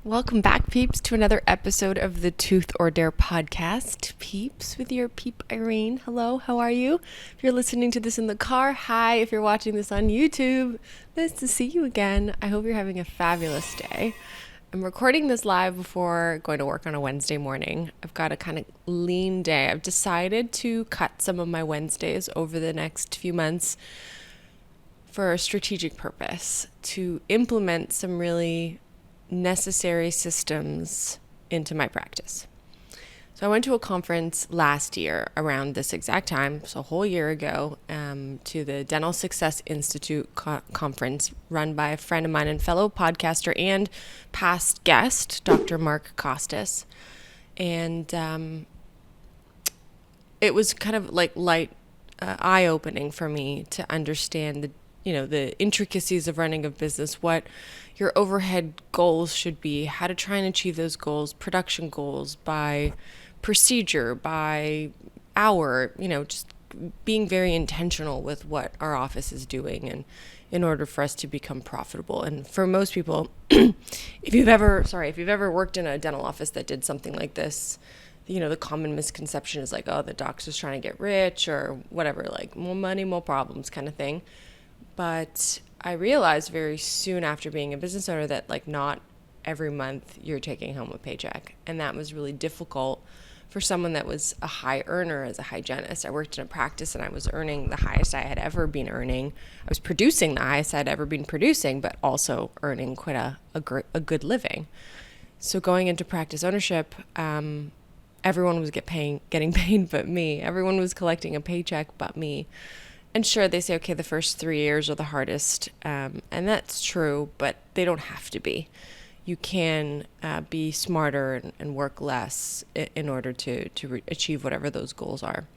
Welcome back, peeps, to another episode of the Tooth or Dare podcast. Peeps, with your peep Irene. Hello, how are you? If you're listening to this in the car, hi. If you're watching this on YouTube, nice to see you again. I hope you're having a fabulous day. I'm recording this live before going to work on a Wednesday morning. I've got a kind of lean day. I've decided to cut some of my Wednesdays over the next few months for a strategic purpose, to implement some really necessary systems into my practice. So I went to a conference last year around this exact time, so a whole year ago, to the Dental Success Institute conference run by a friend of mine and fellow podcaster and past guest, Dr. Mark Costas. And it was kind of like eye-opening for me to understand the intricacies of running a business, what your overhead goals should be, how to try and achieve those goals, production goals by procedure, by hour, just being very intentional with what our office is doing and in order for us to become profitable. And for most people, if you've ever worked in a dental office that did something like this, the common misconception is like, oh, the doc's just trying to get rich or whatever, like more money, more problems kind of thing. But I realized very soon after being a business owner that not every month you're taking home a paycheck. And that was really difficult for someone that was a high earner as a hygienist. I worked in a practice and I was earning the highest I had ever been earning. I was producing the highest I'd ever been producing, but also earning quite a good living. So going into practice ownership, everyone was getting paid but me. Everyone was collecting a paycheck but me. And sure, they say, okay, the first 3 years are the hardest, and that's true, but they don't have to be. You can be smarter and work less in order to achieve whatever those goals are.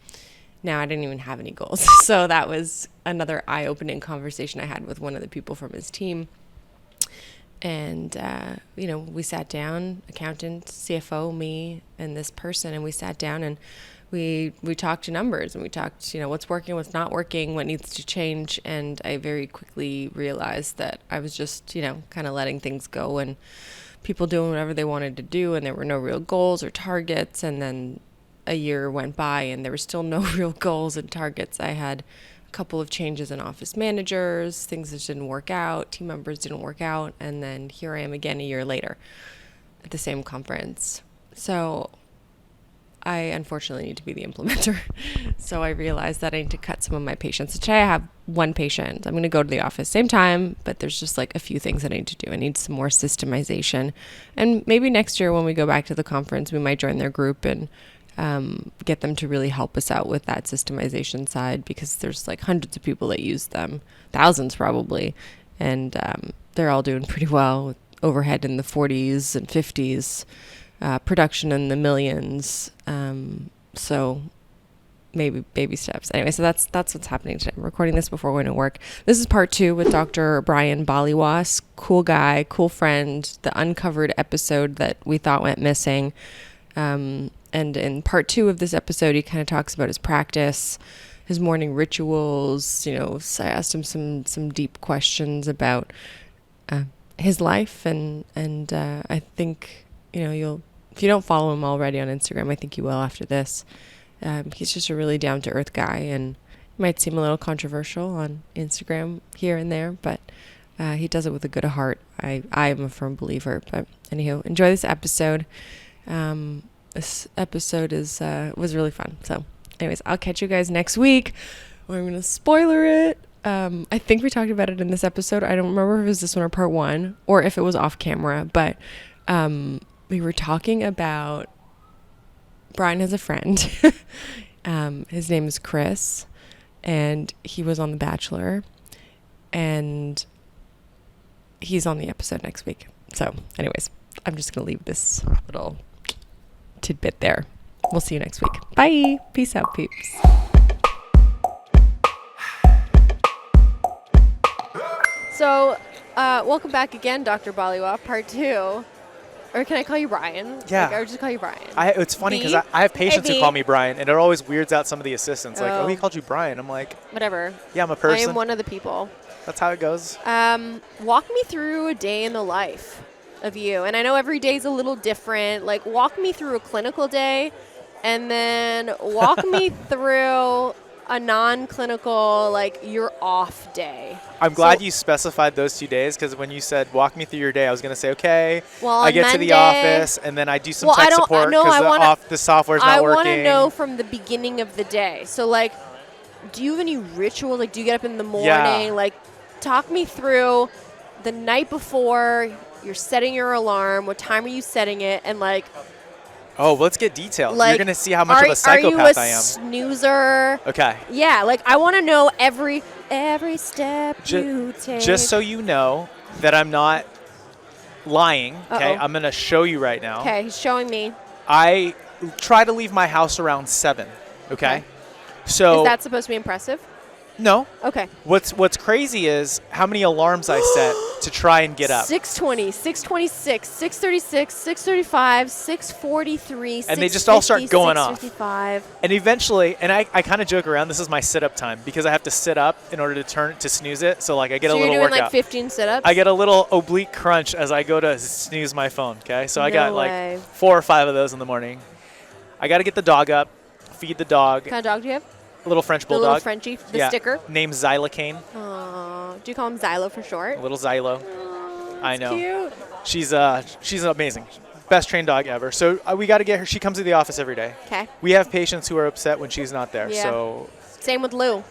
Now, I didn't even have any goals, so that was another eye-opening conversation I had with one of the people from his team. And, we sat down, accountant, CFO, me, and this person, and we sat down and we talked numbers and we talked, what's working, what's not working, what needs to change. And I very quickly realized that I was just, kind of letting things go and people doing whatever they wanted to do. And there were no real goals or targets. And then a year went by and there were still no real goals and targets. I had a couple of changes in office managers, things that didn't work out, team members didn't work out. And then here I am again a year later at the same conference. So I unfortunately need to be the implementer. So I realized that I need to cut some of my patients. Today I have one patient. I'm going to go to the office same time, but there's just a few things that I need to do. I need some more systemization. And maybe next year when we go back to the conference, we might join their group and get them to really help us out with that systemization side, because there's hundreds of people that use them, thousands probably. And they're all doing pretty well with overhead in the 40s and 50s. Production in the millions. So maybe baby steps. Anyway, so that's what's happening today. I'm recording this before going to work. This is part 2 with Dr. Brian Baliwas. Cool guy, cool friend. The uncovered episode that we thought went missing. And in part 2 of this episode, he kind of talks about his practice, his morning rituals. So I asked him some deep questions about his life, and I think if you don't follow him already on Instagram, I think you will after this. He's just a really down-to-earth guy, and might seem a little controversial on Instagram here and there, but he does it with a good heart. I am a firm believer. But anyhow, enjoy this episode. This episode was really fun. So anyways, I'll catch you guys next week, or I'm going to spoiler it. I think we talked about it in this episode. I don't remember if it was this one or part 1, or if it was off camera, but we were talking about Brian has a friend. His name is Chris, and he was on The Bachelor, and he's on the episode next week. So anyways, I'm just going to leave this little tidbit there. We'll see you next week. Bye. Peace out, peeps. So, welcome back again, Dr. Baliwas, part 2. Or can I call you Brian? Yeah. I would just call you Brian. It's funny because I have patients who call me Brian, and it always weirds out some of the assistants. Oh, he called you Brian. I'm like, whatever. Yeah, I'm a person. I am one of the people. That's how it goes. Walk me through a day in the life of you. And I know every day's a little different. Like, walk me through a clinical day, and then walk me through a non-clinical, like, your off day. I'm glad you specified those 2 days, because when you said walk me through your day, I was going to say, okay, well, I get Monday, to the office, and then I do some tech support because the software's not working. I want to know from the beginning of the day. So, like, do you have any ritual? Like, do you get up in the morning? Yeah. Like, talk me through the night before you're setting your alarm. What time are you setting it? And, like, oh, let's get detailed. Like, you're going to see how much of a psychopath I am. Are you a snoozer? Okay. Yeah, like, I want to know every step you take. Just so you know that I'm not lying, okay? Uh-oh. I'm going to show you right now. Okay, he's showing me. I try to leave my house around 7, okay? So is that supposed to be impressive? No. Okay. What's crazy is how many alarms I set to try and get up. 6:20, 6:26, 6:36, 6:35, 6:43, and they just all start going off. 6:55. And eventually, and I kind of joke around, this is my sit-up time because I have to sit up in order to snooze it. So, like, I get a little workout. So you're doing, like, 15 sit-ups? I get a little oblique crunch as I go to snooze my phone, okay? So I got, way. like, 4 or 5 of those in the morning. I got to get the dog up, feed the dog. What kind of dog do you have? A little French bulldog. The little Frenchie, the sticker? Named Xylocaine. Aww. Do you call him Xylo for short? A little Xylo. Aww, I know. Cute. She's amazing. Best trained dog ever. So we got to get her. She comes to the office every day. Okay. We have patients who are upset when she's not there. Yeah. So same with Lou.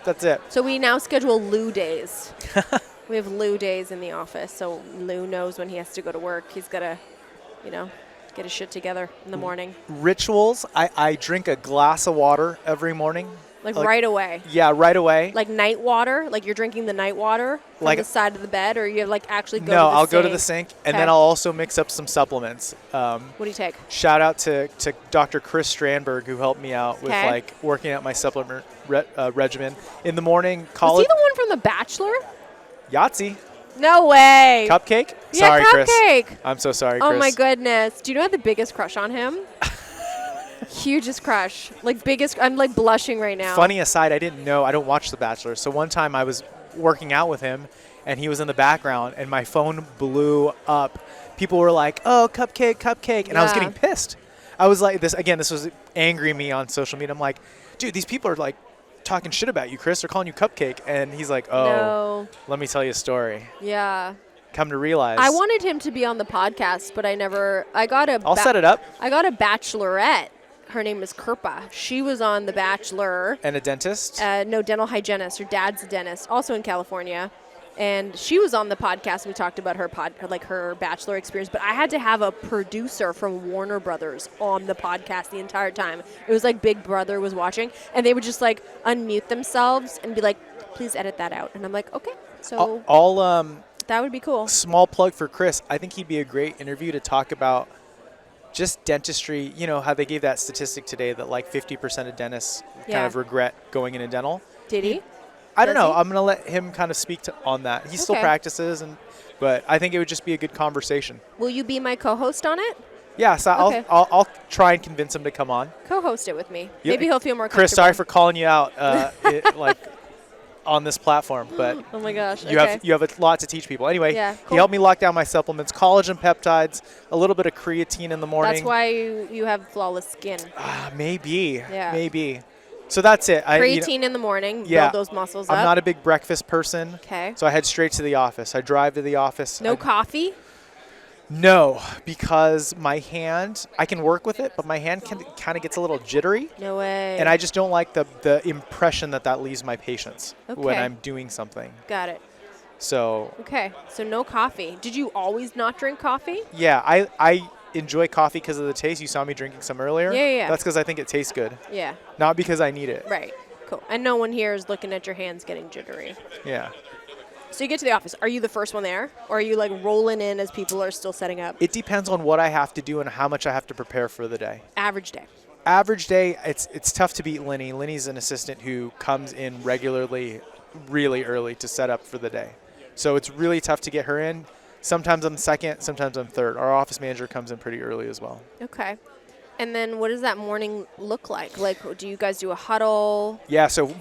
that's it. So we now schedule Lou days. We have Lou days in the office, so Lou knows when he has to go to work. He's got to, get his shit together in the morning. Rituals. I drink a glass of water every morning. Like right away. Yeah, right away. Like night water? Like you're drinking the night water from the side of the bed, or you actually go to the sink? No, I'll go to the sink, and then I'll also mix up some supplements. What do you take? Shout out to Dr. Chris Strandberg, who helped me out with working out my supplement regimen. In the morning, Was he the one from The Bachelor? Yahtzee. No way. Cupcake? Yeah, sorry, Cupcake. Chris. I'm so sorry, Chris. Oh, my goodness. Do you know I have the biggest crush on him? Hugest crush. I'm like blushing right now. Funny aside, I don't watch The Bachelor. So one time I was working out with him, and he was in the background, and my phone blew up. People were like, oh, Cupcake. And I was getting pissed. I was like, this was angering me on social media. I'm like, dude, these people are like talking shit about you, Chris. They're calling you Cupcake. And he's like, oh, no. Let me tell you a story. Yeah. Come to realize. I wanted him to be on the podcast, but I'll set it up. I got a bachelorette. Her name is Kirpa. She was on The Bachelor. And a dentist? No, dental hygienist. Her dad's a dentist, also in California. And she was on the podcast. We talked about her Bachelor experience. But I had to have a producer from Warner Brothers on the podcast the entire time. It was like Big Brother was watching. And they would just like unmute themselves and be like, please edit that out. And I'm like, okay. So that would be cool. Small plug for Chris. I think he'd be a great interview to talk about just dentistry. You know how they gave that statistic today that like 50% of dentists kind of regret going into dental. Did he? I don't know. I'm going to let him kind of speak on that. He still practices, but I think it would just be a good conversation. Will you be my co-host on it? Yeah, so I'll try and convince him to come on. Co-host it with me. Maybe he'll feel more comfortable. Chris, sorry for calling you out on this platform, but oh my gosh, you have a lot to teach people. Anyway, cool. He helped me lock down my supplements, collagen peptides, a little bit of creatine in the morning. That's why you have flawless skin. Maybe. Yeah. Maybe. So that's it. Creatine in the morning, build those muscles up. I'm not a big breakfast person. Okay. So I head straight to the office. I drive to the office. No coffee? No, because my hand, I can work with it, but my hand kind of gets a little jittery. No way. And I just don't like the impression that leaves my patients when I'm doing something. Got it. So. Okay, so no coffee. Did you always not drink coffee? Yeah, I enjoy coffee because of the taste. You saw me drinking some earlier. Yeah. That's because I think it tastes good. Yeah. Not because I need it. Right. Cool. And no one here is looking at your hands getting jittery. Yeah. So you get to the office. Are you the first one there? Or are you like rolling in as people are still setting up? It depends on what I have to do and how much I have to prepare for the day. Average day. Average day, it's tough to beat Linny. Linny's an assistant who comes in regularly, really early to set up for the day. So it's really tough to get her in. Sometimes I'm second, sometimes I'm third. Our office manager comes in pretty early as well. Okay. And then what does that morning look like? Like, do you guys do a huddle? Yeah, so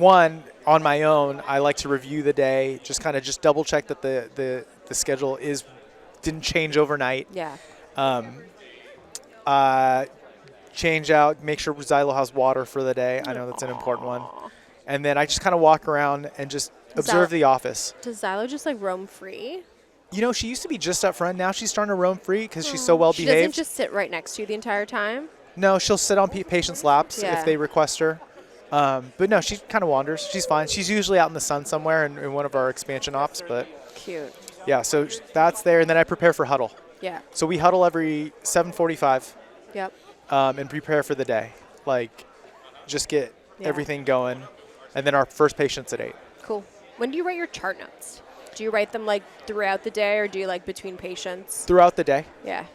on my own, I like to review the day, just double check that the schedule is didn't change overnight. Yeah. Change out, make sure Xylo has water for the day. I know that's an important one. And then I just kind of walk around and just observe the office. Does Xylo just like roam free? You know, she used to be just up front. Now she's starting to roam free because she's so well behaved. She doesn't just sit right next to you the entire time? No, she'll sit on patients' laps if they request her. But no, she kind of wanders. She's fine. She's usually out in the sun somewhere in one of our expansion ops. But cute. Yeah, so that's there. And then I prepare for huddle. Yeah. So we huddle every 7:45. Yep. And prepare for the day. Like, just get everything going. And then our first patient's at 8. Cool. When do you write your chart notes? Do you write them like throughout the day, or do you like between patients? Throughout the day. Yeah.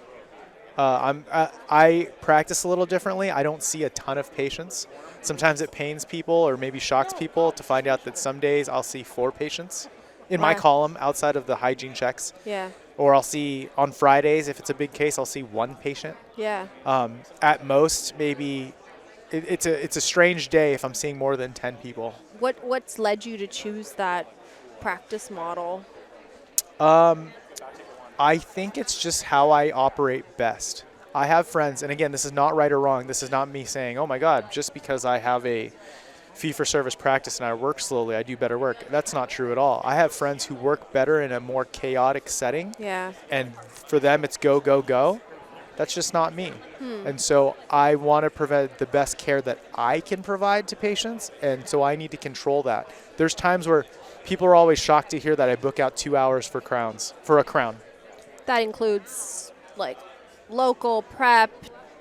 I practice a little differently. I don't see a ton of patients. Sometimes it pains people or maybe shocks people to find out that some days I'll see 4 patients in my column outside of the hygiene checks. Yeah. Or I'll see on Fridays, if it's a big case, I'll see 1 patient. Yeah. At most, maybe it's a strange day if I'm seeing more than 10 people. What's led you to choose that practice model? I think it's just how I operate best. I have friends, and again, this is not right or wrong. This is not me saying, oh my God, just because I have a fee-for-service practice and I work slowly, I do better work. That's not true at all. I have friends who work better in a more chaotic setting. Yeah. And for them, it's go, go, go. That's just not me. And so I want to provide the best care that I can provide to patients, and so I need to control that. There's times where people are always shocked to hear that I book out 2 hours for a crown. That includes like local, prep,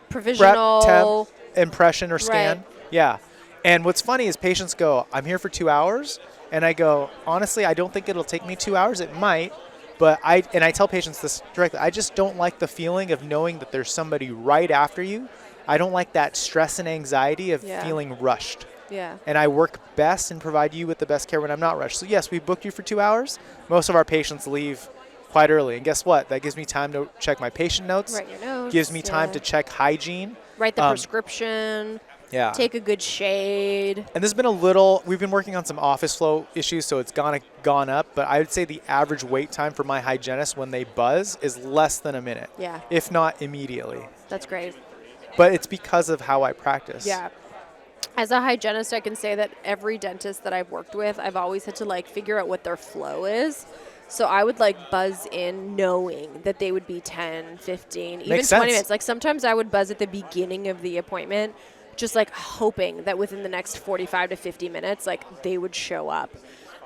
provisional. Prep, temp, impression, or scan. Right. Yeah. And what's funny is patients go, I'm here for 2 hours. And I go, honestly, I don't think it'll take me 2 hours. It might. But I tell patients this directly. I just don't like the feeling of knowing that there's somebody right after you. I don't like that stress and anxiety of feeling rushed. Yeah. And I work best and provide you with the best care when I'm not rushed. So yes, we booked you for 2 hours. Most of our patients leave quite early. And guess what? That gives me time to check my patient notes. Write your notes. Gives me time to check hygiene. Write the prescription. Yeah. Take a good shade. And there's been we've been working on some office flow issues, so it's gone up. But I would say the average wait time for my hygienist when they buzz is less than a minute. Yeah. If not immediately. That's great. But it's because of how I practice. Yeah. As a hygienist, I can say that every dentist that I've worked with, I've always had to like figure out what their flow is. So I would like buzz in knowing that they would be 10, 15, even 20 minutes. Like sometimes I would buzz at the beginning of the appointment, just like hoping that within the next 45 to 50 minutes, like they would show up.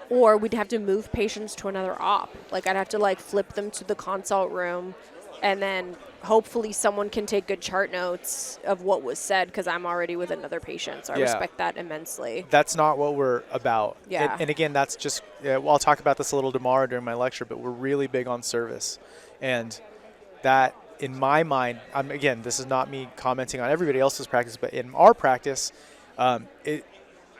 Or we'd have to move patients to another op. Like I'd have to like flip them to the consult room, and then hopefully someone can take good chart notes of what was said because I'm already with another patient. So I respect that immensely. That's not what we're about. Yeah. And again, that's just, well, I'll talk about this a little tomorrow during my lecture, but we're really big on service. And that, in my mind, again, this is not me commenting on everybody else's practice, but in our practice, it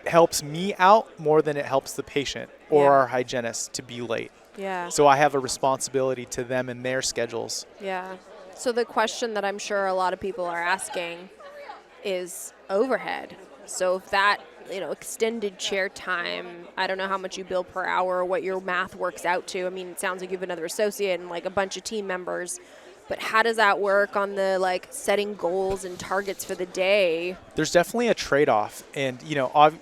helps me out more than it helps the patient or our hygienist to be late. Yeah. So I have a responsibility to them and their schedules. Yeah. So the question that I'm sure a lot of people are asking is overhead. So if that, extended chair time, I don't know how much you bill per hour or what your math works out to. I mean, it sounds like you have another associate and like a bunch of team members. But how does that work on the like setting goals and targets for the day? There's definitely a trade-off, and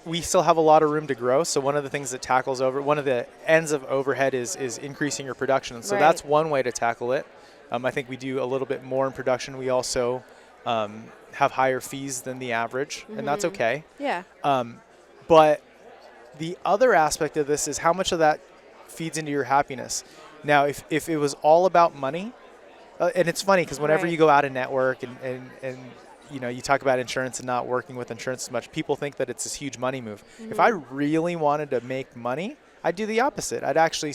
we still have a lot of room to grow. So one of the things that tackles one of the ends of overhead is increasing your production. So that's one way to tackle it. I think we do a little bit more in production. We also have higher fees than the average, and that's okay. Yeah. But the other aspect of this is how much of that feeds into your happiness. Now, if it was all about money. And it's funny because whenever you go out and network and you talk about insurance and not working with insurance as much, people think that it's this huge money move. If I really wanted to make money, I'd do the opposite. I'd actually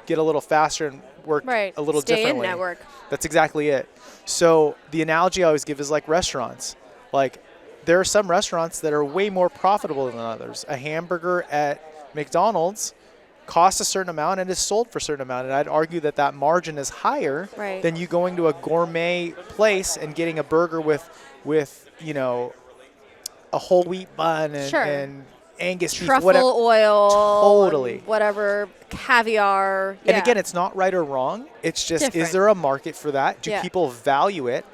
get a little faster and work a little differently. Stay in network. That's exactly it. So the analogy I always give is like restaurants. Like there are some restaurants that are way more profitable than others. A hamburger at McDonald's costs a certain amount and is sold for a certain amount. And I'd argue that margin is higher than you going to a gourmet place and getting a burger with a whole wheat bun and Angus beef, truffle whatever. oil, Totally. and whatever, caviar. And again, it's not right or wrong. It's just, Different. is there a market for that? Do Yeah. people value it?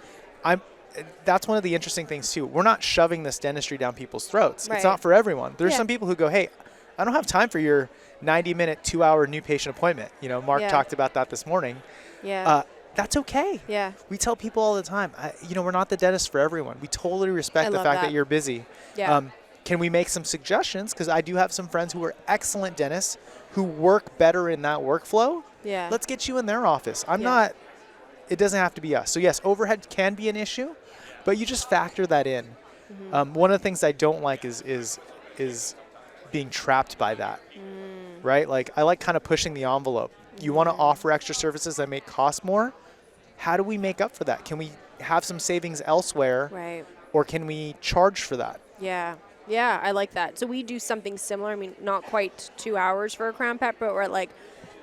That's one of the interesting things too. We're not shoving this dentistry down people's throats. Right. It's not for everyone. There's Yeah. some people who go, hey, I don't have time for your 90-minute, 2-hour new patient appointment. Mark Yeah. talked about that this morning. Yeah. That's okay. Yeah. We tell people all the time, we're not the dentist for everyone. We totally respect I the love fact that. that you're busy. Yeah. Can we make some suggestions? Because I do have some friends who are excellent dentists who work better in that workflow. Yeah. Let's get you in their office. Yeah. It doesn't have to be us. So yes, overhead can be an issue, but you just factor that in. Mm-hmm. One of the things I don't like is being trapped by that, right? Like I like kind of pushing the envelope. You want to offer extra services that may cost more. How do we make up for that? Can we have some savings elsewhere, Right. or can we charge for that? Yeah. Yeah, I like that. So we do something similar. I mean, not quite 2 hours for a crown pet, but we're at like,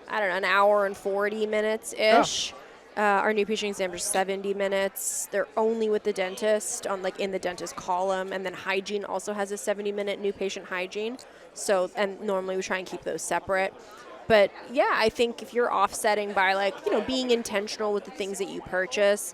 I don't know, an hour and 40 minutes-ish. Our new patient exams are 70 minutes. They're only with the dentist in the dentist column. And then hygiene also has a 70-minute new patient hygiene. So, and normally we try and keep those separate. But yeah, I think if you're offsetting by being intentional with the things that you purchase,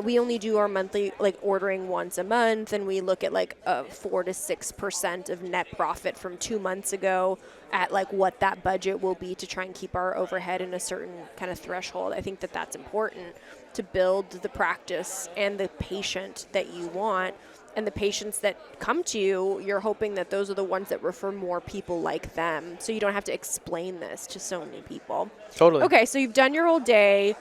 we only do our monthly ordering once a month, and we look at a 4 to 6% of net profit from 2 months ago at what that budget will be to try and keep our overhead in a certain kind of threshold. I think that that's important to build the practice and the patient that you want. And the patients that come to you, you're hoping that those are the ones that refer more people like them. So you don't have to explain this to so many people. Totally. Okay, so you've done your whole day.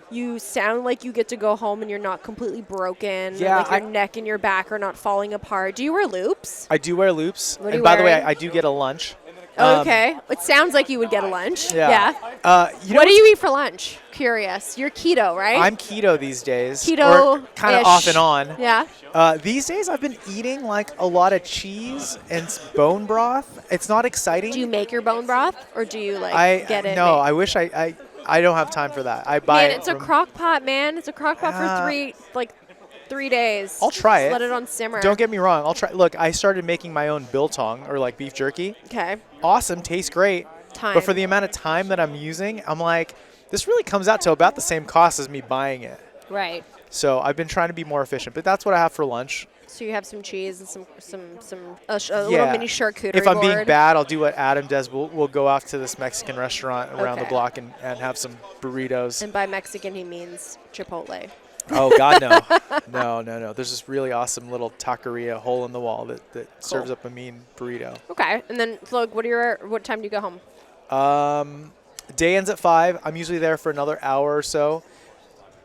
You sound like you get to go home and you're not completely broken. Yeah, your neck and your back are not falling apart. Do you wear loops? I do wear loops. What are And you by the way, wearing? I do get a lunch. Okay. It sounds like you would get a lunch. Yeah. What do you eat for lunch? Curious. You're keto, right? I'm keto these days. Keto-ish. Kind of off and on. Yeah. These days I've been eating a lot of cheese and bone broth. It's not exciting. Do you make your bone broth, or do you get it? No, made? I wish I don't have time for that. I buy Man, it. it's a crock pot, man. It's a crock pot for 3 days. I'll try Just it. Let it on simmer. Don't get me wrong. I'll try. Look, I started making my own biltong or beef jerky. Okay. Awesome, tastes great. Time. But for the amount of time that I'm using, I'm like, this really comes out to about the same cost as me buying it. Right. So I've been trying to be more efficient. But that's what I have for lunch. So you have some cheese and a little mini charcuterie If I'm being board. bad, I'll do what Adam does. We'll go off to this Mexican restaurant around the Okay. block and have some burritos. And by Mexican, he means Chipotle. Oh, God, no. No. There's this really awesome little taqueria hole in the wall that serves up a mean burrito. Okay. And then, what time do you go home? Day ends at 5. I'm usually there for another hour or so.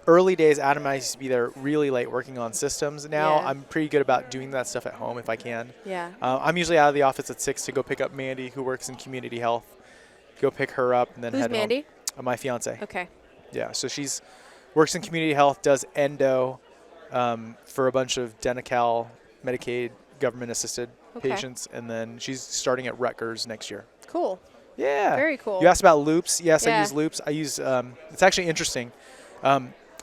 Early days, Adam and I used to be there really late working on systems. Now Yeah. I'm pretty good about doing that stuff at home if I can. Yeah. I'm usually out of the office at 6 to go pick up Mandy, who works in community health. Go pick her up and then Who's head Mandy? home. My fiance. Okay. Yeah, so she's works in community health, does endo for a bunch of Denti-Cal, Medicaid, government-assisted Okay. patients, and then she's starting at Rutgers next year. Cool. Yeah. Very cool. You asked about loops. Yes, Yeah. I use loops. I use, it's actually interesting.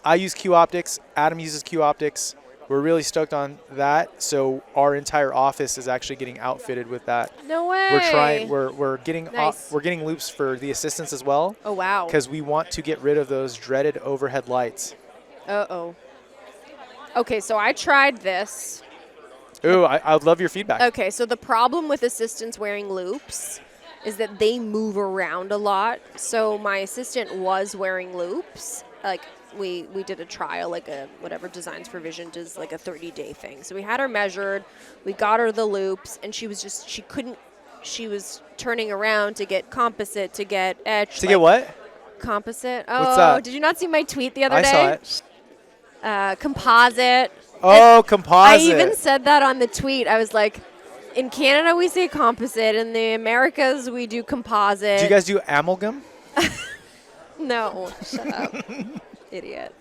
I use Q Optics. Adam uses Q Optics. We're really stoked on that. So our entire office is actually getting outfitted with that. No way. We're getting Nice. we're getting loops for the assistants as well. Oh, wow. Because we want to get rid of those dreaded overhead lights. Uh-oh. Okay, so I tried this. Ooh, I would love your feedback. Okay, so the problem with assistants wearing loops is that they move around a lot. So my assistant was wearing loops. We did a trial, whatever Designs for Vision does, a 30-day thing. So we had her measured, we got her the loops, and she was turning around to get composite, to get etch. To get what? Composite. What's Oh, that? did you not see my tweet the other I day? saw it. Composite. Oh, composite. I even said that on the tweet. I was like, in Canada we say composite. In the Americas we do composite. Do you guys do amalgam? No, shut up, idiot.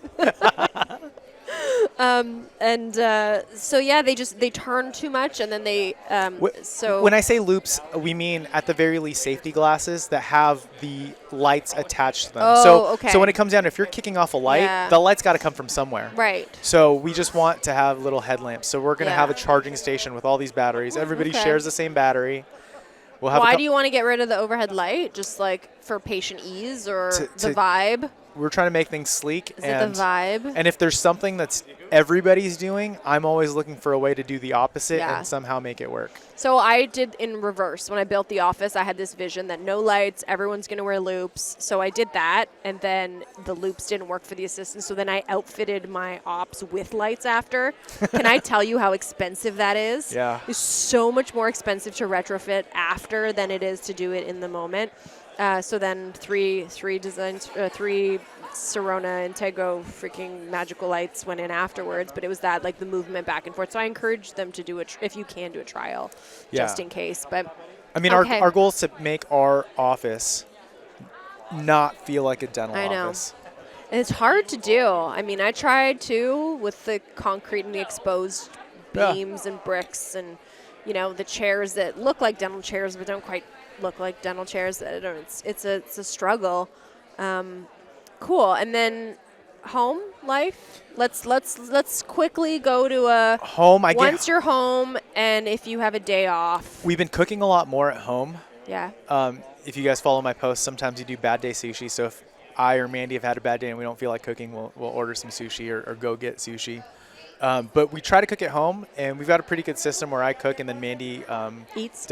So yeah, they turn too much, and then they When I say loops, we mean at the very least safety glasses that have the lights attached to them. Oh, okay. So when it comes down, if you're kicking off a light, Yeah. the light's got to come from somewhere. Right. So we just want to have little headlamps. So we're going to Yeah. have a charging station with all these batteries. Everybody Okay. shares the same battery. We'll have Why do you want to get rid of the overhead light? Just like for patient ease or the vibe? We're trying to make things sleek. Is it the vibe? And if there's something that's everybody's doing, I'm always looking for a way to do the opposite and somehow make it work. So I did in reverse. When I built the office, I had this vision that no lights, everyone's going to wear loops. So I did that, and then the loops didn't work for the assistants. So then I outfitted my ops with lights after. Can I tell you how expensive that is? Yeah. It's so much more expensive to retrofit after than it is to do it in the moment. So then three Sirona Intego freaking magical lights went in afterwards, but it was that like the movement back and forth. So I encourage them to do it if you can do a trial, just in case. But I mean, our goal is to make our office not feel like a dental office. And it's hard to do. I mean, I tried to with the concrete and the exposed beams and bricks and the chairs that look like dental chairs but don't quite look like dental chairs. It's a struggle. Cool. And then home life. Let's quickly go to a home. Once you're home, and if you have a day off. We've been cooking a lot more at home. Yeah. If you guys follow my posts, sometimes you do bad day sushi. So if I or Mandy have had a bad day and we don't feel like cooking, we'll order some sushi or go get sushi. But we try to cook at home, and we've got a pretty good system where I cook and then Mandy eats.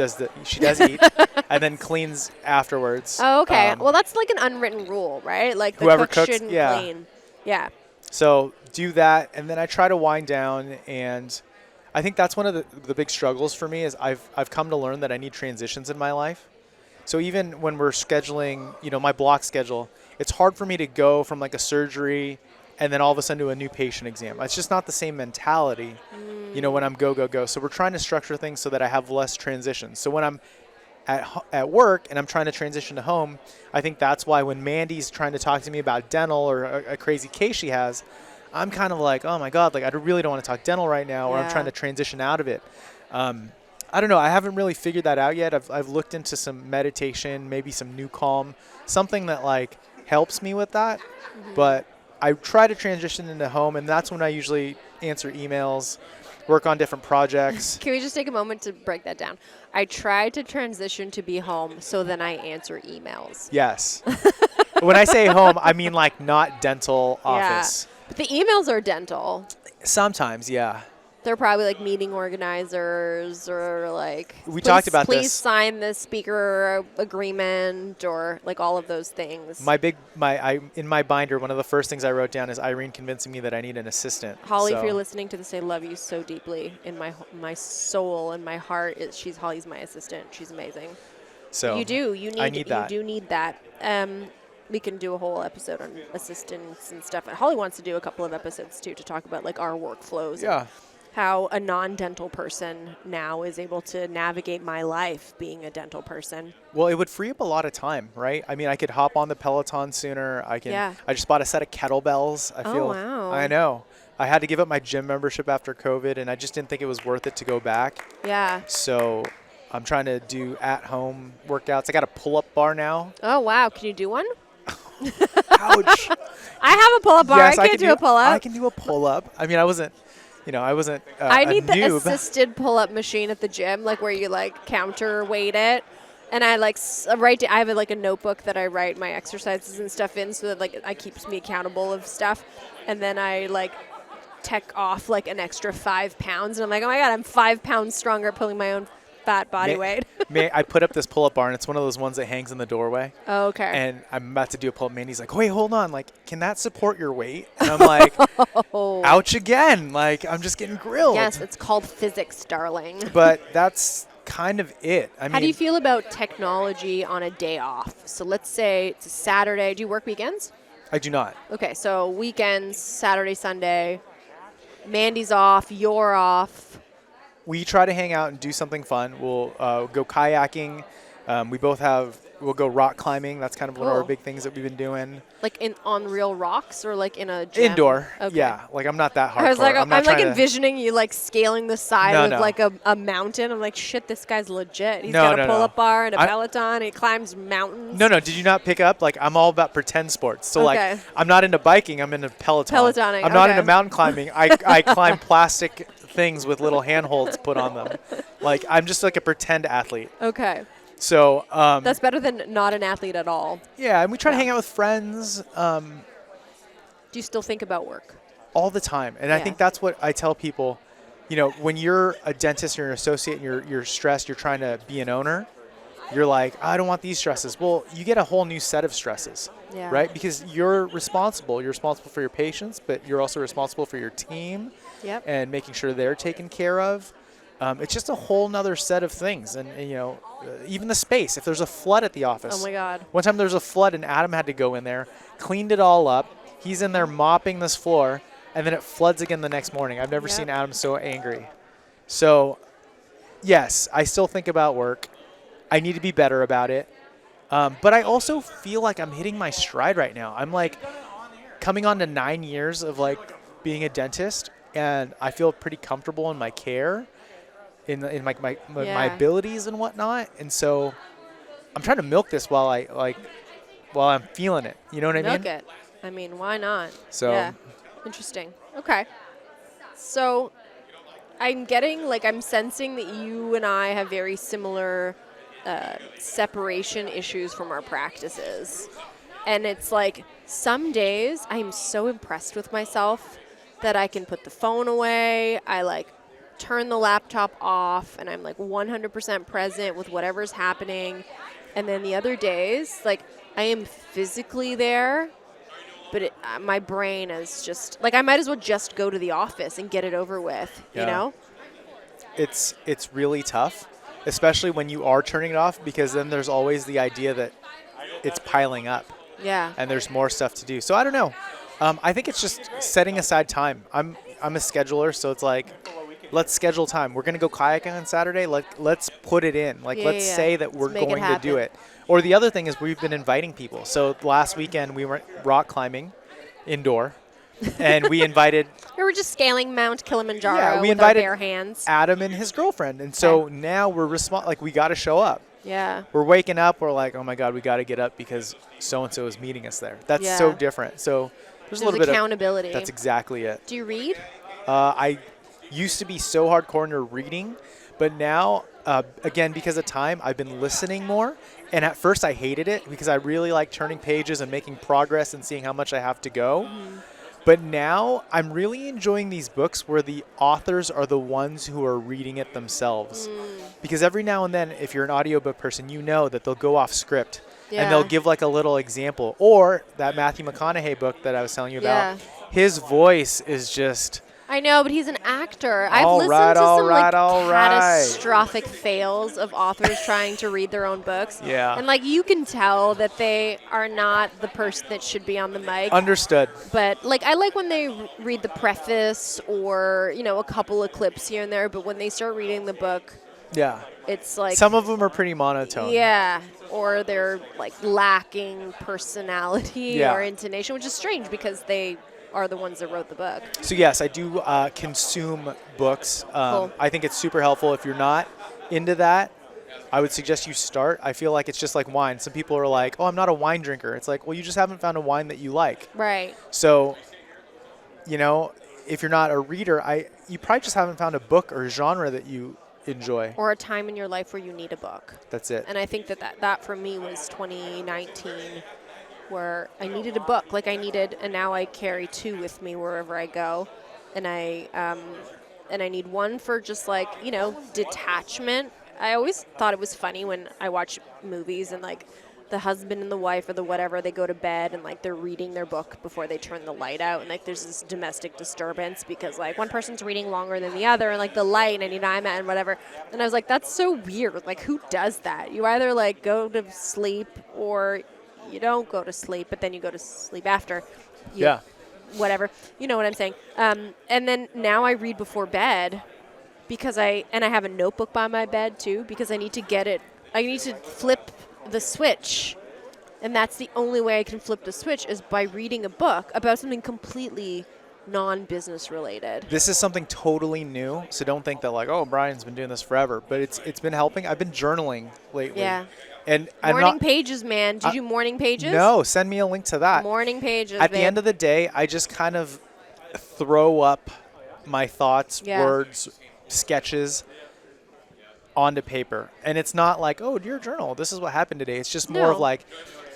She does eat and then cleans afterwards. Oh, okay. Well, that's like an unwritten rule, right? Like the whoever cook cooks, shouldn't clean. Yeah. So do that, and then I try to wind down, and I think that's one of the big struggles for me is I've come to learn that I need transitions in my life. So even when we're scheduling, my block schedule, it's hard for me to go from like a surgery and then all of a sudden to a new patient exam. It's just not the same mentality, when I'm go. So we're trying to structure things so that I have less transitions. So when I'm at work and I'm trying to transition to home, I think that's why when Mandy's trying to talk to me about dental or a crazy case she has, I'm kind of like, oh my God, like I really don't want to talk dental right now, or I'm trying to transition out of it. I don't know. I haven't really figured that out yet. I've looked into some meditation, maybe some new calm, something that like helps me with that. But I try to transition into home, and that's when I usually answer emails, work on different projects. Can we just take a moment to break that down? I try to transition to be home, so then I answer emails. Yes. When I say home, I mean like not dental office. Yeah. But the emails are dental. Sometimes, yeah. They're probably like meeting organizers or like we talked about please this. Sign the speaker agreement or like all of those things. In my binder, one of the first things I wrote down is Irene convincing me that I need an assistant. Holly, if you're listening to this, I love you so deeply in my soul and my heart. Holly's my assistant. She's amazing. So you need that. You do need that. We can do a whole episode on assistants and stuff. And Holly wants to do a couple of episodes too to talk about like our workflows. Yeah. And how a non-dental person now is able to navigate my life being a dental person. Well, it would free up a lot of time, right? I mean, I could hop on the Peloton sooner. I just bought a set of kettlebells. Wow. I know. I had to give up my gym membership after COVID, and I just didn't think it was worth it to go back. Yeah. So I'm trying to do at-home workouts. I got a pull-up bar now. Oh, wow. Can you do one? Ouch. I have a pull-up bar. Yes, I can do a pull-up. I can do a pull-up. I mean, I wasn't I need the noob. assisted pull-up machine at the gym, like where you like counterweight it. And I like I have like a notebook that I write my exercises and stuff in, so that like it keeps me accountable of stuff. And then I like tech off like an extra 5 pounds, and I'm like, oh my God, I'm 5 pounds stronger pulling my own fat body weight. I put up this pull-up bar, and it's one of those ones that hangs in the doorway. Oh, okay. And I'm about to do a pull-up. Mandy's like, wait, hold on. Like, can that support your weight? And I'm like, ouch again. Like, I'm just getting grilled. Yes, it's called physics, darling. But that's kind of it. I mean, how do you feel about technology on a day off? So let's say it's a Saturday. Do you work weekends? I do not. Okay, so weekends, Saturday, Sunday. Mandy's off. You're off. We try to hang out and do something fun. We'll go kayaking. We'll go rock climbing. That's kind of one of our big things that we've been doing. Like on real rocks or like in a gym? Indoor. Okay. Yeah. Like I'm not that hardcore. I was like, I'm like envisioning to you like scaling the side of like a mountain. I'm like, shit, this guy's legit. He's got a pull-up bar and a Peloton. And he climbs mountains. No. Did you not pick up? Like I'm all about pretend sports. So like I'm not into biking. I'm into Pelotoning. I'm not into mountain climbing. I climb plastic things with little handholds put on them. Like I'm just like a pretend athlete. Okay. So That's better than not an athlete at all. yeah, and we try to hang out with friends Do you still think about work? all the time. And I think that's what I tell people. You know, when you're a dentist, you're an associate, and you're stressed, you're trying to be an owner, you're like, I don't want these stresses. Well, you get a whole new set of stresses, right? Because you're responsible. You're responsible for your patients, but you're also responsible for your team and making sure they're taken care of. It's just a whole nother set of things. And you know, even the space. If there's a flood at the office. Oh, my God. One time there was a flood, and Adam had to go in there, cleaned it all up. He's in there mopping this floor, and then it floods again the next morning. I've never seen Adam so angry. So, yes, I still think about work. I need to be better about it. But I also feel like I'm hitting my stride right now. I'm like coming on to 9 years of like being a dentist, and I feel pretty comfortable in my care, in my abilities and whatnot. And so I'm trying to milk this while I'm feeling it. You know what I mean? Milk it. I mean, why not? So yeah. Interesting. Okay. So I'm sensing that you and I have very similar separation issues from our practices. And it's like some days I'm so impressed with myself that I can put the phone away. I like turn the laptop off and I'm like 100% present with whatever's happening. And then the other days, like I am physically there, but my brain is just like I might as well just go to the office and get it over with, you know? It's really tough, especially when you are turning it off, because then there's always the idea that it's piling up. Yeah. And there's more stuff to do. So I don't know. I think it's just setting aside time. I'm a scheduler, so it's like, let's schedule time. We're going to go kayaking on Saturday. Let's put it in. Let's say that we're going to do it. Or the other thing is we've been inviting people. So last weekend we went rock climbing indoor, and we invited. We were just scaling Mount Kilimanjaro with our bare hands. Adam and his girlfriend, and so now we're we got to show up. Yeah. We're waking up. We're like, oh my God, we got to get up because so and so is meeting us there. That's so different. So there's a little bit of accountability. That's exactly it. Do you read? I used to be so hardcore into reading, but now, again, because of time, I've been listening more. And at first I hated it because I really like turning pages and making progress and seeing how much I have to go. Mm-hmm. But now I'm really enjoying these books where the authors are the ones who are reading it themselves. Because every now and then, if you're an audiobook person, you know that they'll go off script and they'll give like a little example. Or that Matthew McConaughey book that I was telling you about, his voice is just... I know, but he's an actor. I've listened to some catastrophic fails of authors trying to read their own books. Yeah. And like you can tell that they are not the person that should be on the mic. Understood. But like I like when they read the preface or, you know, a couple of clips here and there, but when they start reading the book, it's like some of them are pretty monotone. Yeah. Or they're like lacking personality or intonation, which is strange because they are the ones that wrote the book. So yes, I do consume books. Cool. I think it's super helpful. If you're not into that, I would suggest you start. I feel like it's just like wine. Some people are like, oh, I'm not a wine drinker. It's like, well, you just haven't found a wine that you like. Right. So, you know, if you're not a reader, you probably just haven't found a book or genre that you enjoy. Or a time in your life where you need a book. That's it. And I think that for me was 2019. Where I needed a book, and now I carry two with me wherever I go, and I need one for just like, you know, detachment. I always thought it was funny when I watch movies and like the husband and the wife or the whatever, they go to bed and like they're reading their book before they turn the light out, and like there's this domestic disturbance because like one person's reading longer than the other and like the light and I need IMAT and whatever. And I was like, that's so weird. Like who does that? You either like go to sleep or you don't go to sleep, but then you go to sleep after. Whatever. You know what I'm saying. And then now I read before bed because I have a notebook by my bed too because I need to flip the switch. And that's the only way I can flip the switch is by reading a book about something completely non-business related. This is something totally new, so don't think that like, oh, Brian's been doing this forever, but it's been helping. I've been journaling lately. Yeah. And morning pages, man. Did you morning pages? No, send me a link to that. Morning pages. At the end of the day, I just kind of throw up my thoughts, words, sketches onto paper. And it's not like, oh, dear journal, this is what happened today. It's just more of No. like,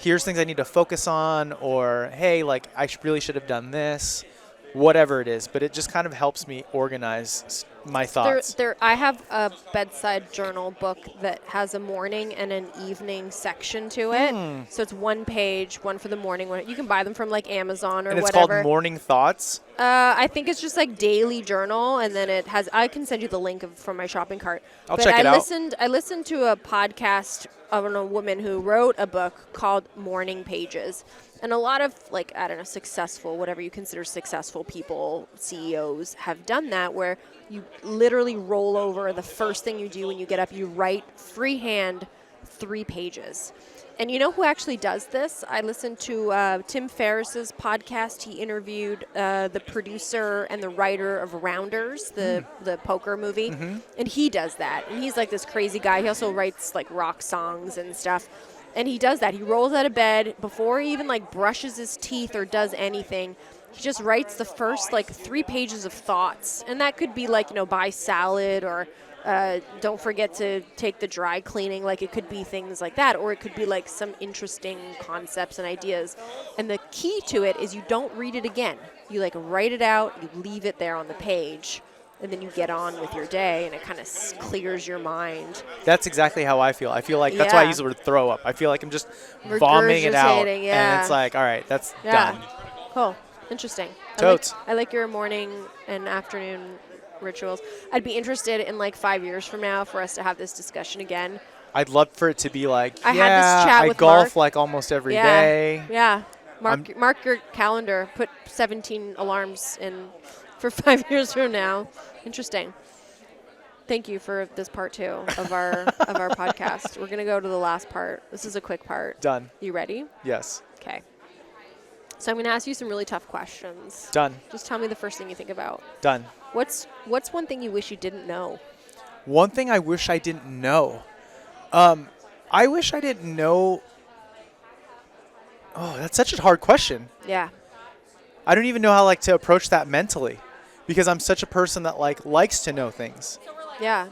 here's things I need to focus on, or hey, like really should have done this, whatever it is. But it just kind of helps me organize my thoughts. I have a bedside journal book that has a morning and an evening section to it. So it's one page, one for the morning. You can buy them from like Amazon or And it's whatever. called Morning Thoughts. I think it's just like daily journal, and then it has. I can send you the link from my shopping cart. I'll But check it out. I listened to a podcast of a woman who wrote a book called Morning Pages, and a lot of like I don't know successful, whatever you consider successful people, CEOs have done that where you literally roll over the first thing you do when you get up. You write freehand 3 pages. And you know who actually does this? I listened to Tim Ferriss's podcast. He interviewed the producer and the writer of Rounders, the poker movie. And he does that. And he's like this crazy guy. He also writes like rock songs and stuff. And he does that. He rolls out of bed before he even like brushes his teeth or does anything. He just writes the first like 3 pages of thoughts. And that could be like, buy salad or don't forget to take the dry cleaning. Like it could be things like that, or it could be like some interesting concepts and ideas. And the key to it is you don't read it again. You like write it out, you leave it there on the page, and then you get on with your day, and it kind of clears your mind. That's exactly how I feel. I feel like that's why I use the word throw up. I feel like I'm just vomiting it out. Regurgitating, And it's like, all right, that's Yeah. done. Cool. Interesting. Totes. I like your morning and afternoon rituals. I'd be interested in like 5 years from now for us to have this discussion again. I'd love for it to be like, I had this chat I with golf Mark. like almost every day. Yeah. Mark your calendar. Put 17 alarms in for 5 years from now. Interesting. Thank you for this part 2 of our of our podcast. We're gonna go to the last part. This is a quick part. Done. You ready? Yes. Okay. So I'm gonna ask you some really tough questions. Done. Just tell me the first thing you think about. Done. What's one thing you wish you didn't know? One thing I wish I didn't know. I wish I didn't know. Oh, that's such a hard question. Yeah. I don't even know how to approach that mentally, because I'm such a person that likes to know things. Yeah.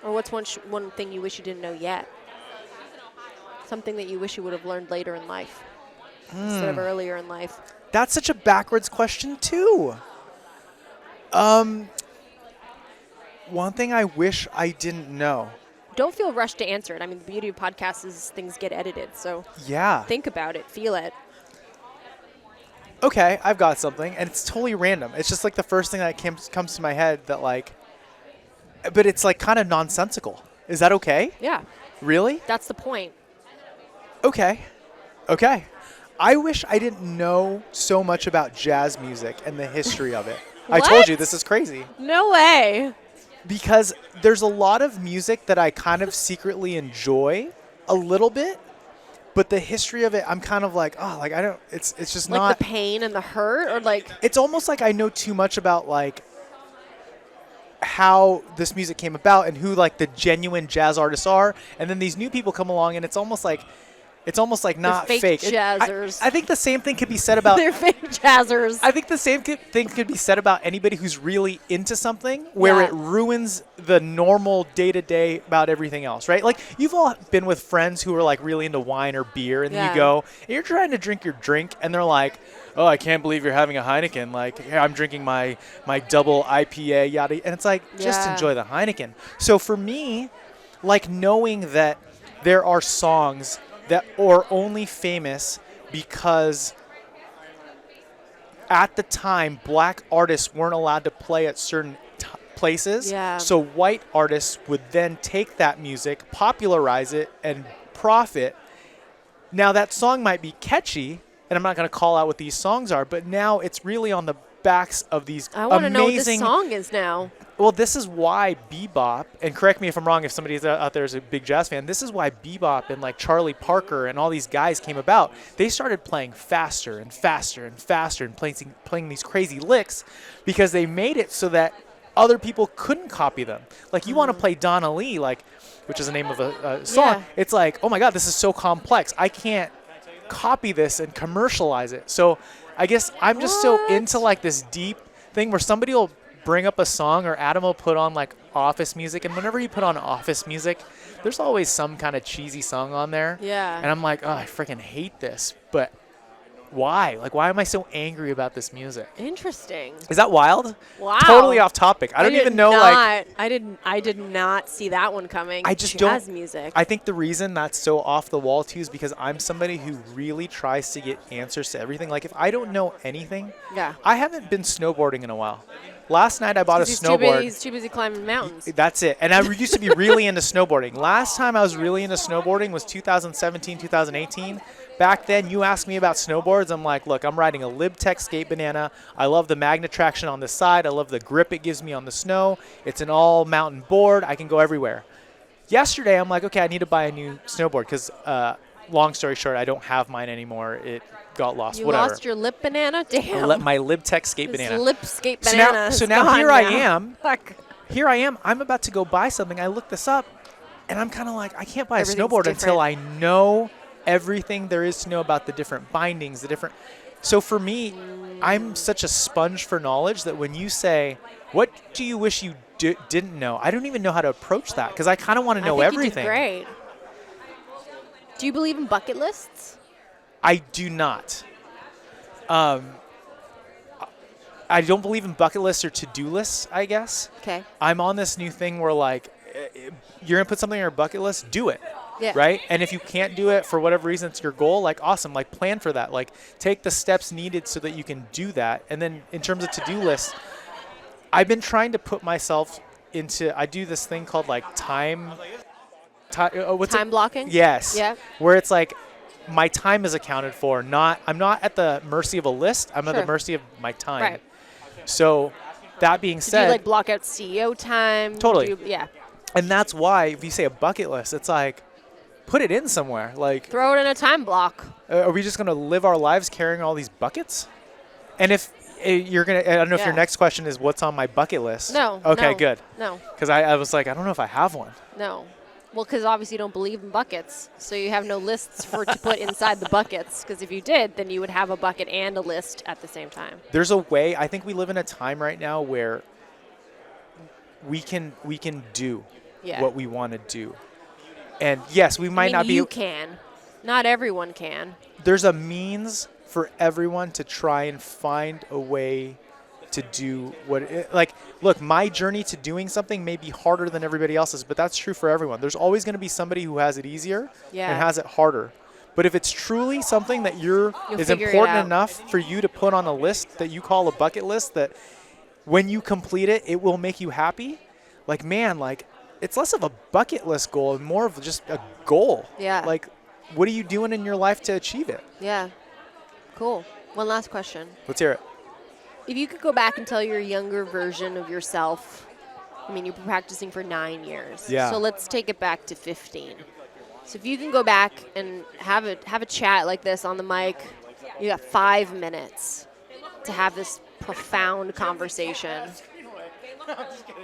Or what's one thing you wish you didn't know yet? Something that you wish you would have learned later in life instead of earlier in life. That's such a backwards question too. One thing I wish I didn't know. Don't feel rushed to answer it. I mean, the beauty of podcasts is things get edited, so Yeah. think about it, feel it. Okay, I've got something, and it's totally random. It's just the first thing that comes to my head that but it's kind of nonsensical. Is that okay? Yeah, Really? that's the point. Okay. I wish I didn't know so much about jazz music and the history of it. I told What? you this is crazy. No way. Because there's a lot of music that I kind of secretly enjoy a little bit, but the history of it, I'm kind of I don't, it's just Like not. the pain and the hurt, or like It's almost like I know too much about how this music came about and who the genuine jazz artists are, and then these new people come along and it's almost like not fake fake. jazzers. I think the same thing could be said about. they're fake jazzers. I think the same thing could be said about anybody who's really into something where Yeah. it ruins the normal day-to-day about everything else, right? You've all been with friends who are really into wine or beer, and then Yeah. you go, and you're trying to drink your drink, and they're like, oh, I can't believe you're having a Heineken. Here, I'm drinking my double IPA, yada. And it's just Yeah. enjoy the Heineken. So for me, knowing that there are songs that are only famous because at the time black artists weren't allowed to play at certain places. Yeah. So white artists would then take that music, popularize it, and profit. Now that song might be catchy, and I'm not going to call out what these songs are, but now it's really on the backs of these I want to know what this amazing. song is now. Well, this is why bebop, and correct me if I'm wrong if somebody out there is a big jazz fan, this is why bebop and Charlie Parker and all these guys came about. They started playing faster and faster and faster and playing these crazy licks because they made it so that other people couldn't copy them. You want to play Donna Lee, which is the name of a song. Yeah. It's oh my God, this is so complex. I can't copy this and commercialize it. So I guess I'm just so into this deep thing where somebody will bring up a song, or Adam will put on like office music, and whenever you put on office music, there's always some kind of cheesy song on there. Yeah. And I'm like, oh, I freaking hate this, but why? Like, why am I so angry about this music? Interesting. Is that wild? Wow. Totally off topic. I don't even know, like, I did not see that one coming. I just Jazz don't. music. I think the reason that's so off the wall too is because I'm somebody who really tries to get answers to everything. Like, if I don't know anything, Yeah. I haven't been snowboarding in a while. Last night I bought a snowboard. He's too busy climbing mountains. That's it. And I used to be really into snowboarding. Last time I was really into snowboarding was 2017, 2018. Back then, you asked me about snowboards. I'm like, look, I'm riding a LibTech Skate Banana. I love the magnet traction on the side. I love the grip it gives me on the snow. It's an all-mountain board. I can go everywhere. Yesterday, I'm like, okay, I need to buy a new snowboard because, long story short, I don't have mine anymore. It got lost. You Whatever. lost your lip banana? Damn. My LibTech Skate This Banana. lip skate So banana. now here I am. Fuck. Here I am. I'm about to go buy something. I look this up, and I'm kind of like, I can't buy a Everything's snowboard until I different. know everything there is to know about the different bindings, the different. So for me, I'm such a sponge for knowledge that when you say, what do you wish you didn't know? I don't even know how to approach that because I kind of want to know I think everything. You did great. Do you believe in bucket lists? I do not. I don't believe in bucket lists or to-do lists, I guess. Okay. I'm on this new thing where, like, you're going to put something on your bucket list, do it. Yeah. Right? And if you can't do it for whatever reason, it's your goal, like, awesome. Like, plan for that. Like, take the steps needed so that you can do that. And then in terms of to-do lists, I've been trying to put myself into, I do this thing called, like, time Blocking? Yes. Yeah. Where it's like, my time is accounted for. I'm not at the mercy of a list. I'm at the mercy of my time. Right. So that being Do said, you like block out CEO time? Totally. Yeah. and that's why if you say a bucket list, it's like, put it in somewhere. Like, Throw it in a time block. are we just going to live our lives carrying all these buckets? And if you're going to, I don't know if your Yeah. next question is what's on my bucket list. No. Okay, no, good. No. Because I was like, I don't know if I have one. No. Well, because obviously you don't believe in buckets, so you have no lists to put inside the buckets. Because if you did, then you would have a bucket and a list at the same time. There's a way. I think we live in a time right now where we can do Yeah. what we want to do. And yes, we might not be. You can. Not everyone can. There's a means for everyone to try and find a way to do what like, look, my journey to doing something may be harder than everybody else's, but that's true for everyone. There's always going to be somebody who has it easier Yeah. and has it harder. But if it's truly something that You'll is figure it important out. enough for you to put on a list that you call a bucket list, that when you complete it, it will make you happy. Like, man, like, it's less of a bucket list goal and more of just a goal. Yeah. Like, what are you doing in your life to achieve it? Yeah. Cool. One last question. Let's hear it. If you could go back and tell your younger version of yourself, I mean, you've been practicing for 9 years. Yeah. So let's take it back to 15. So if you can go back and have a chat like this on the mic, you got 5 minutes to have this profound conversation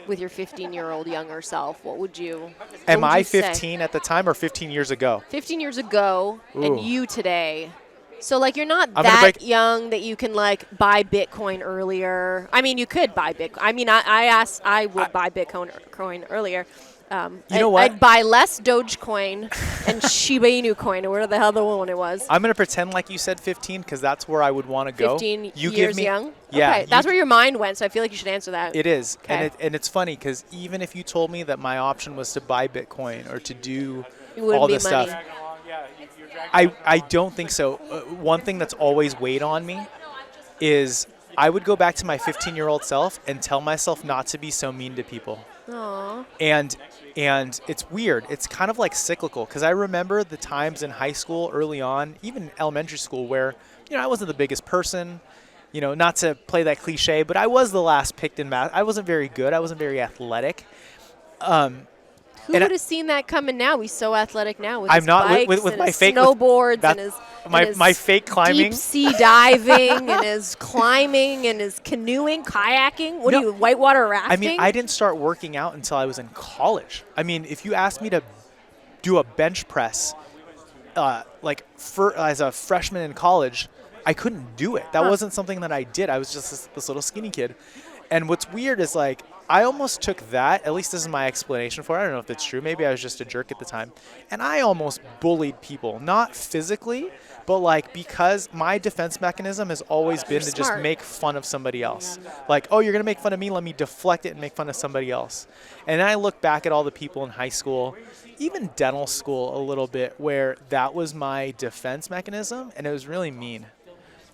with your 15-year-old younger self. What would you Am I say? 15 at the time or 15 years ago? 15 years ago and Ooh. you today. So, like, you're not I'm gonna that break- young that you can, like, buy Bitcoin earlier. I mean, you could buy Bitcoin. I mean, I would buy Bitcoin earlier. You know what? I'd buy less Dogecoin and Shiba Inu coin, or whatever the hell the one it was. I'm going to pretend like you said 15 because that's where I would want to go. 15 You years give me, young? Yeah. Okay, that's where your mind went, so I feel like you should answer that. It is. Okay. And it's funny because even if you told me that my option was to buy Bitcoin or to do It wouldn't all be this money. stuff, I don't think so. One thing that's always weighed on me is I would go back to my 15-year-old self and tell myself not to be so mean to people. Aww. And it's weird. It's kind of like cyclical because I remember the times in high school early on, even elementary school, where, I wasn't the biggest person, not to play that cliche, but I was the last picked in math. I wasn't very good. I wasn't very athletic. Who would have seen that coming now? He's so athletic now with I'm his not- bikes with and my his fake- snowboards that- and his my fake climbing. deep sea diving and his climbing and his canoeing, kayaking. What No. are you, whitewater rafting? I mean, I didn't start working out until I was in college. I mean, if you asked me to do a bench press, as a freshman in college, I couldn't do it. That wasn't something that I did. I was just this little skinny kid. And what's weird is like, I almost took that, at least this is my explanation for it. I don't know if it's true. Maybe I was just a jerk at the time. And I almost bullied people, not physically, but like because my defense mechanism has always been to just smart. make fun of somebody else. Like, oh, you're going to make fun of me? Let me deflect it and make fun of somebody else. And then I look back at all the people in high school, even dental school a little bit, where that was my defense mechanism, and it was really mean.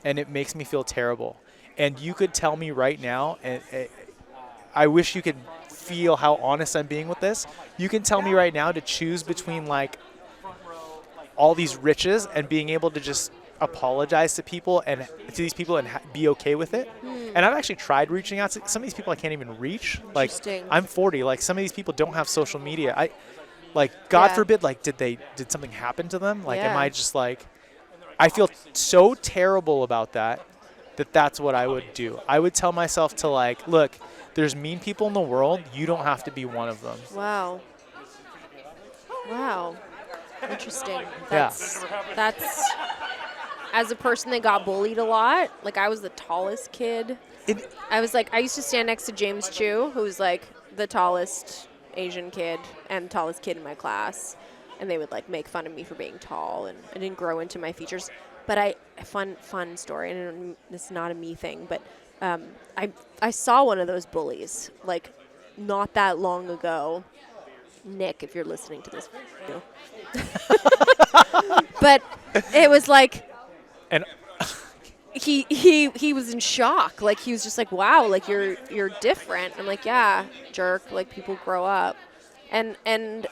And it makes me feel terrible. And you could tell me right now, and I wish you could feel how honest I'm being with this. You can tell me right now to choose between like all these riches and being able to just apologize to people and to these people and be okay with it. And I've actually tried reaching out to some of these people I can't even reach. Like I'm 40. Like some of these people don't have social media. God forbid, like did something happen to them? Like am I just like, I feel so terrible about that that's what I would do. I would tell myself to like, look, there's mean people in the world. You don't have to be one of them. Wow. Interesting. Yeah. That's as a person that got bullied a lot, like I was the tallest kid. I used to stand next to James Chu, who's like the tallest Asian kid and tallest kid in my class. And they would like make fun of me for being tall, and I didn't grow into my features. But fun story, and this is not a me thing, but I saw one of those bullies like not that long ago. Nick, if you're listening to this, but it was like, and he was in shock. Like he was just like, wow, like you're different. I'm like, yeah, jerk. Like people grow up, and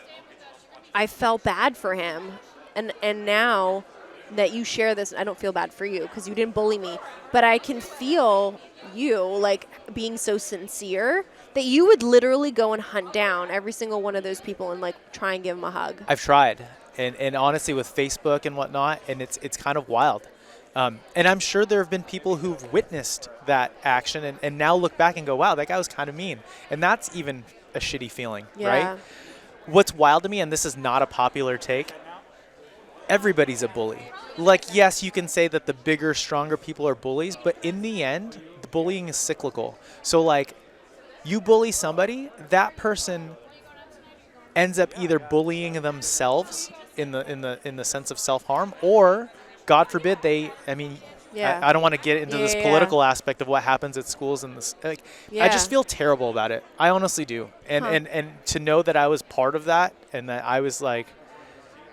I felt bad for him, and now that you share this, I don't feel bad for you because you didn't bully me, but I can feel you like being so sincere that you would literally go and hunt down every single one of those people and like try and give them a hug. I've tried, and honestly with Facebook and whatnot, and it's kind of wild. And I'm sure there have been people who've witnessed that action and now look back and go, wow, that guy was kind of mean. And that's even a shitty feeling, right? What's wild to me, and this is not a popular take, everybody's a bully. Like, yes, you can say that the bigger, stronger people are bullies, but in the end, the bullying is cyclical. So, like, you bully somebody, that person ends up either bullying themselves in the sense of self-harm, or, God forbid, I don't want to get into this political aspect of what happens at schools and this. Like, I just feel terrible about it. I honestly do. And to know that I was part of that and that I was like,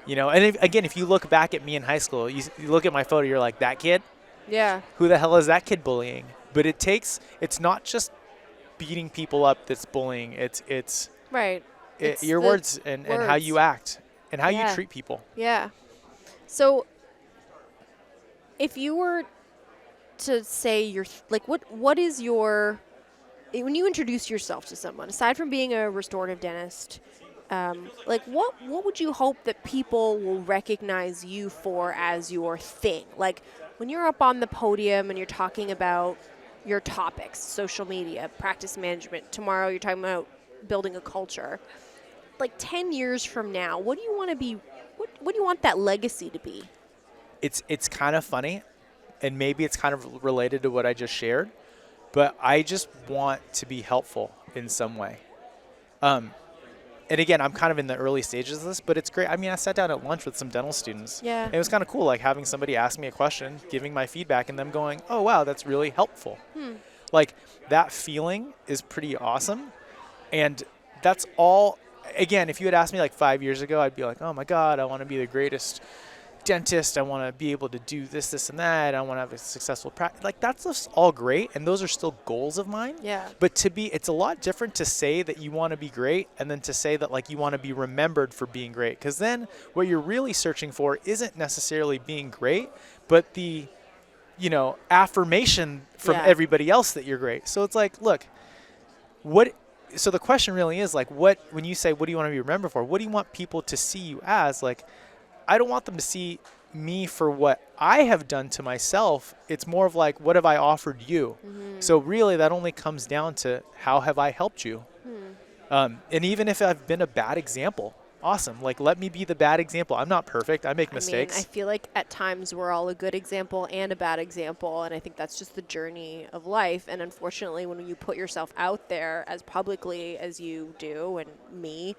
and if you look back at me in high school, you look at my photo, you're like, that kid? Yeah. Who the hell is that kid bullying? But it's not just beating people up that's bullying. It's right. It's your words and how you act and how you treat people. Yeah. So if you were to say what is your, when you introduce yourself to someone, aside from being a restorative dentist, what would you hope that people will recognize you for as your thing? Like when you're up on the podium and you're talking about your topics, social media, practice management, tomorrow you're talking about building a culture. Like 10 years from now, what do you want to be, what do you want that legacy to be? It's kind of funny, and maybe it's kind of related to what I just shared, but I just want to be helpful in some way. And again, I'm kind of in the early stages of this, but it's great. I mean, I sat down at lunch with some dental students. Yeah. And it was kind of cool, like having somebody ask me a question, giving my feedback, and them going, oh, wow, that's really helpful. Like, that feeling is pretty awesome. And that's all, again, if you had asked me like 5 years ago, I'd be like, oh, my God, I want to be the greatest dentist. I want to be able to do this, and that. I want to have a successful practice. Like, that's just all great, and those are still goals of mine. Yeah. But it's a lot different to say that you want to be great and then to say that, like, you want to be remembered for being great. Because then what you're really searching for isn't necessarily being great, but the, affirmation from everybody else that you're great. So it's like, look, so the question really is, like, when you say, what do you want to be remembered for? What do you want people to see you as? Like, I don't want them to see me for what I have done to myself. It's more of like, what have I offered you? So really that only comes down to how have I helped you? And even if I've been a bad example Awesome. Like, let me be the bad example. I'm not perfect. I make mistakes. I mean, I feel like at times we're all a good example and a bad example, and I think that's just the journey of life. And unfortunately, when you put yourself out there as publicly as you do, and me,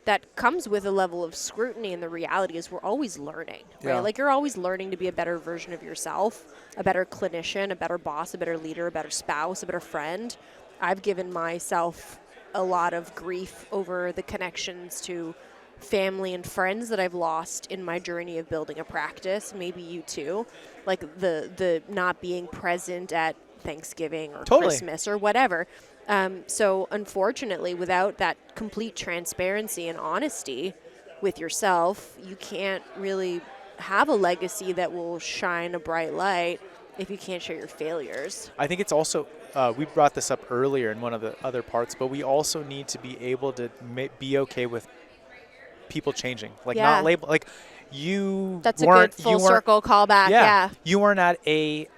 that comes with a level of scrutiny, and the reality is we're always learning, right? Yeah. Like, you're always learning to be a better version of yourself, a better clinician, a better boss, a better leader, a better spouse, a better friend. I've given myself a lot of grief over the connections to family and friends that I've lost in my journey of building a practice. Maybe you too, like the not being present at Thanksgiving or Totally. Christmas or whatever. So unfortunately, without that complete transparency and honesty with yourself, you can't really have a legacy that will shine a bright light if you can't share your failures. I think it's also, we brought this up earlier in one of the other parts, but we also need to be able to be okay with people changing. Like, Yeah. not label, like, you That's a weren't, good full circle callback. Yeah. You weren't at a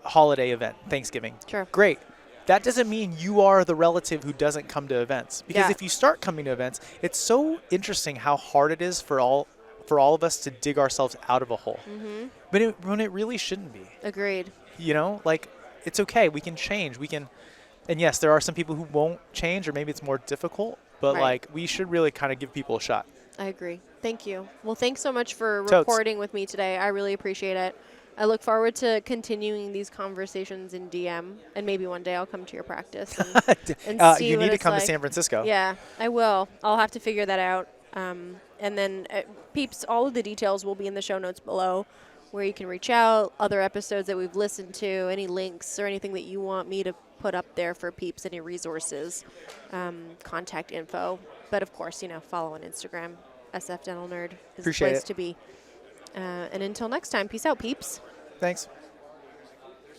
holiday event, Thanksgiving. Sure. Great. That doesn't mean you are the relative who doesn't come to events. Because Yeah. if you start coming to events, it's so interesting how hard it is for all of us to dig ourselves out of a hole. Mm-hmm. But when it really shouldn't be. Agreed. You know, like, it's okay. We can change. And yes, there are some people who won't change, or maybe it's more difficult, but Right. like, we should really kind of give people a shot. I agree. Thank you. Well, thanks so much for Totes. recording with me today. I really appreciate it. I look forward to continuing these conversations in DM, and maybe one day I'll come to your practice and see You what need to it's come like. to San Francisco. Yeah, I will. I'll have to figure that out. And then, peeps, all of the details will be in the show notes below, where you can reach out, other episodes that we've listened to, any links or anything that you want me to put up there for peeps, any resources, contact info. But of course, follow on Instagram. SF Dental Nerd is Appreciate the place it. to be. And until next time, peace out, peeps. Thanks.